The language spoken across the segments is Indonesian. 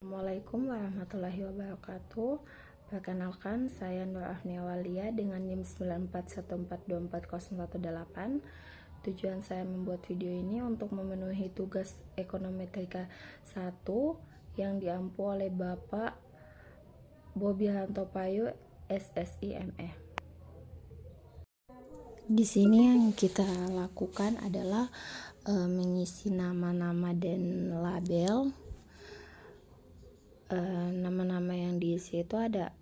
Assalamualaikum warahmatullahi wabarakatuh. Perkenalkan, saya Nur Afnia Walia dengan NIM 941424018. Tujuan saya membuat video ini untuk memenuhi tugas ekonometrika 1 yang diampu oleh Bapak Bobi Hantopayu, SSIME. Di sini yang kita lakukan adalah mengisi nama-nama dan label. Nama-nama yang diisi itu ada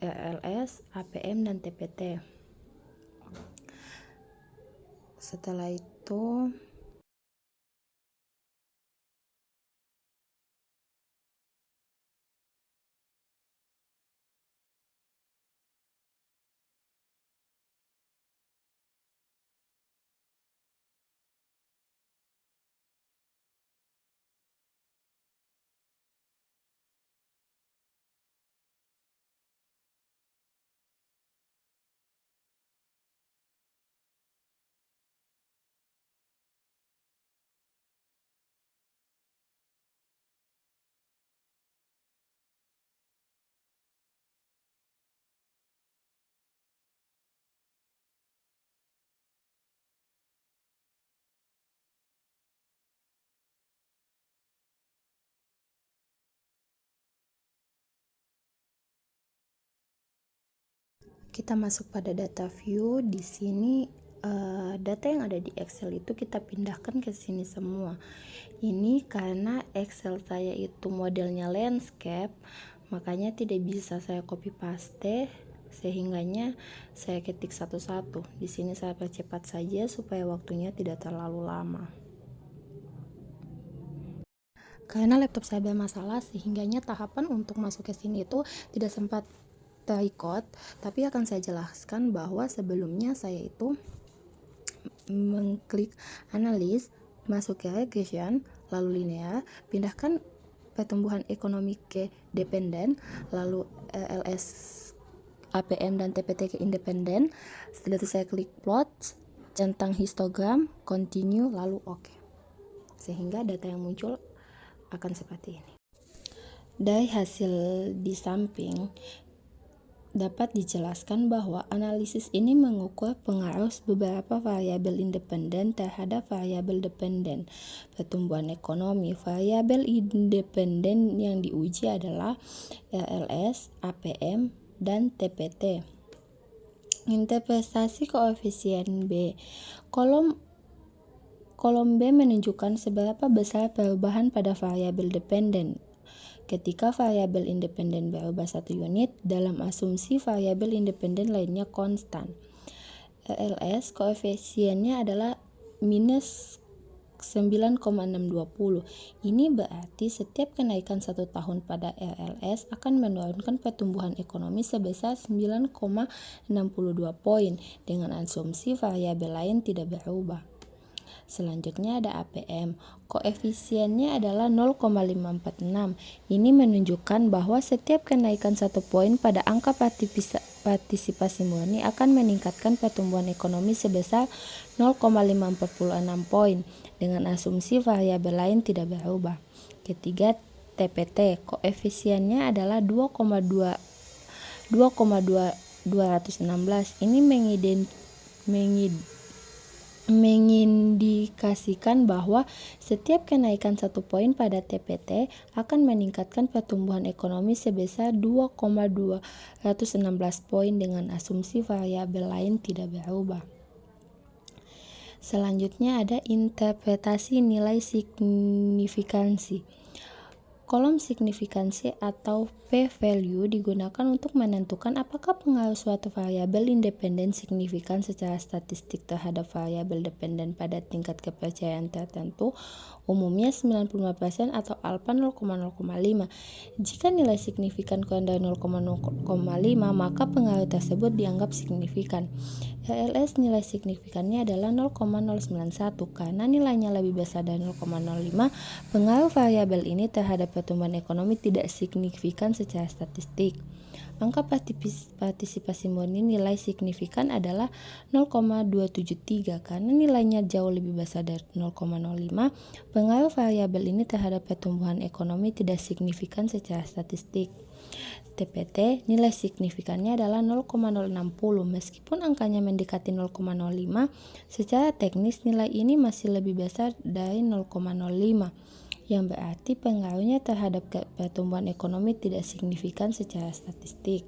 RLS, APM, dan TPT. Setelah itu kita masuk pada data view. Di sini data yang ada di Excel itu kita pindahkan ke sini semua. Ini karena Excel saya itu modelnya landscape, makanya tidak bisa saya copy paste, sehingganya saya ketik satu-satu. Di sini saya percepat saja supaya waktunya tidak terlalu lama. Karena laptop saya bermasalah, sehingganya tahapan untuk masuk ke sini itu tidak sempat terrecord, tapi akan saya jelaskan bahwa sebelumnya saya itu mengklik analis, masuk ke regression, lalu linear, pindahkan pertumbuhan ekonomi ke dependen, lalu LS, APM, dan TPT ke independen. Setelah itu saya klik plot, centang histogram, continue, lalu OK. Sehingga data yang muncul akan seperti ini. Dari hasil di samping dapat dijelaskan bahwa analisis ini mengukur pengaruh beberapa variabel independen terhadap variabel dependen pertumbuhan ekonomi. Variabel independen yang diuji adalah RLS, APM, dan TPT. Interpretasi koefisien B. Kolom B menunjukkan seberapa besar perubahan pada variabel dependen ketika variabel independen berubah 1 unit dalam asumsi variabel independen lainnya konstan. RLS koefisiennya adalah minus 9,620. Ini berarti setiap kenaikan 1 tahun pada RLS akan menurunkan pertumbuhan ekonomi sebesar 9,62 poin dengan asumsi variabel lain tidak berubah. Selanjutnya ada APM. Koefisiennya adalah 0,546. Ini menunjukkan bahwa setiap kenaikan 1 poin pada angka partisipasi murni akan meningkatkan pertumbuhan ekonomi sebesar 0,546 poin dengan asumsi variabel lain tidak berubah. Ketiga, TPT. Koefisiennya adalah 2,216. Ini mengindikasikan bahwa setiap kenaikan 1 poin pada TPT akan meningkatkan pertumbuhan ekonomi sebesar 2,216 poin dengan asumsi variabel lain tidak berubah. Selanjutnya ada interpretasi nilai signifikansi. Kolom signifikansi atau p-value digunakan untuk menentukan apakah pengaruh suatu variabel independen signifikan secara statistik terhadap variabel dependen pada tingkat kepercayaan tertentu, umumnya 95% atau alfa 0,05. Jika nilai signifikan kurang dari 0,05, maka pengaruh tersebut dianggap signifikan. RLS nilai signifikannya adalah 0,091. Karena nilainya lebih besar dari 0,05, pengaruh variabel ini terhadap pertumbuhan ekonomi tidak signifikan secara statistik. Angka partisipasi murni nilai signifikan adalah 0,273 karena nilainya jauh lebih besar dari 0,05. Pengaruh variabel ini terhadap pertumbuhan ekonomi tidak signifikan secara statistik. TPT nilai signifikannya adalah 0,060 meskipun angkanya mendekati 0,05. Secara teknis nilai ini masih lebih besar dari 0,05. Yang berarti pengaruhnya terhadap pertumbuhan ekonomi tidak signifikan secara statistik.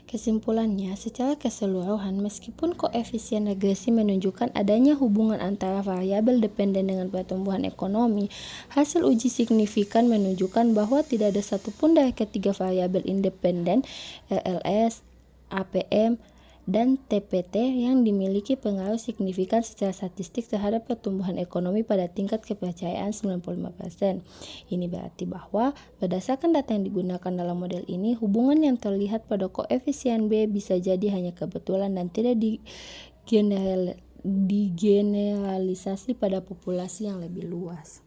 Kesimpulannya, secara keseluruhan, meskipun koefisien regresi menunjukkan adanya hubungan antara variabel dependen dengan pertumbuhan ekonomi, hasil uji signifikan menunjukkan bahwa tidak ada satupun dari ketiga variabel independen RLS, APM, dan TPT yang dimiliki pengaruh signifikan secara statistik terhadap pertumbuhan ekonomi pada tingkat kepercayaan 95%. Ini berarti bahwa berdasarkan data yang digunakan dalam model ini, hubungan yang terlihat pada koefisien B bisa jadi hanya kebetulan dan tidak digeneralisasi pada populasi yang lebih luas.